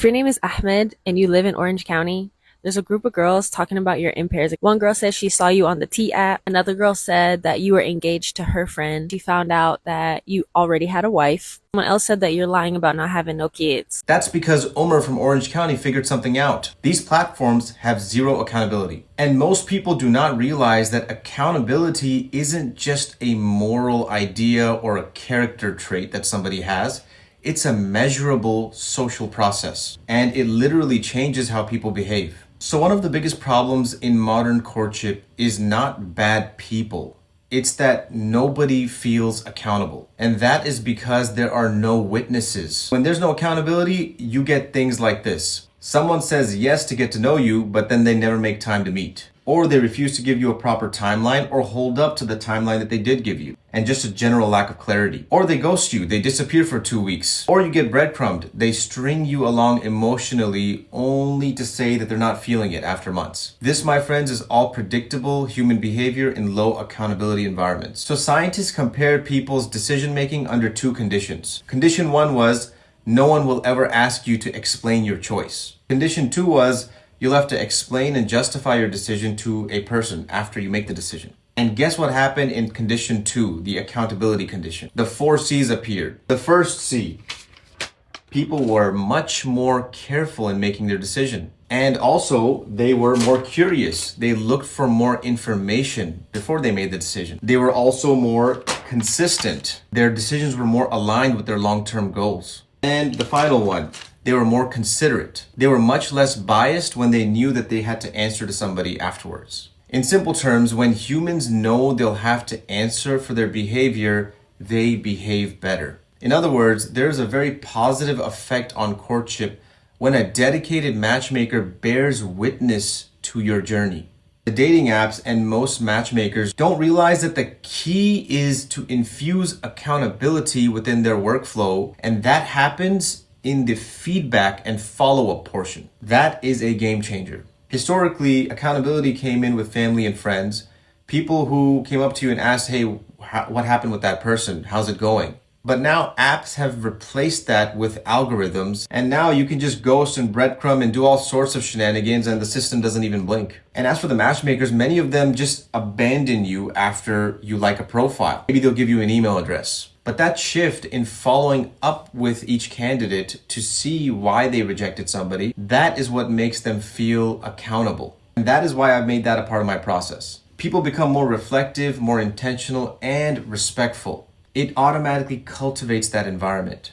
If your name is Ahmed and you live in Orange County, there's a group of girls talking about your in pairs. One girl says she saw you on the T app. Another girl said that you were engaged to her friend. She found out that you already had a wife. Someone else said that you're lying about not having no kids. That's because Omer from Orange County figured something out. These platforms have zero accountability. And most people do not realize that accountability isn't just a moral idea or a character trait that somebody has. It's a measurable social process, and it literally changes how people behave. So one of the biggest problems in modern courtship is not bad people. It's that nobody feels accountable. And that is because there are no witnesses. When there's no accountability, you get things like this. Someone says yes to get to know you, but then they never make time to meet. Or they refuse to give you a proper timeline or hold up to the timeline that they did give you. And just a general lack of clarity. Or they ghost you, they disappear for 2 weeks. Or you get breadcrumbed, they string you along emotionally only to say that they're not feeling it after months. This, my friends, is all predictable human behavior in low accountability environments. So scientists compared people's decision making under 2 conditions. Condition 1 was, no one will ever ask you to explain your choice. Condition 2 was, you'll have to explain and justify your decision to a person after you make the decision. And guess what happened in condition 2, the accountability condition? The 4 C's appeared. The first C, people were much more careful in making their decision. And also, they were more curious. They looked for more information before they made the decision. They were also more consistent. Their decisions were more aligned with their long-term goals. And the final one, they were more considerate. They were much less biased when they knew that they had to answer to somebody afterwards. In simple terms, when humans know they'll have to answer for their behavior, they behave better. In other words, there's a very positive effect on courtship when a dedicated matchmaker bears witness to your journey. The dating apps and most matchmakers don't realize that the key is to infuse accountability within their workflow, and that happens in the feedback and follow-up portion. That is a game changer. Historically, accountability came in with family and friends, people who came up to you and asked, hey, what happened with that person? How's it going? But now apps have replaced that with algorithms, and now you can just ghost and breadcrumb and do all sorts of shenanigans and the system doesn't even blink. And as for the matchmakers, many of them just abandon you after you like a profile. Maybe they'll give you an email address. But that shift in following up with each candidate to see why they rejected somebody, that is what makes them feel accountable. And that is why I've made that a part of my process. People become more reflective, more intentional, and respectful. It automatically cultivates that environment.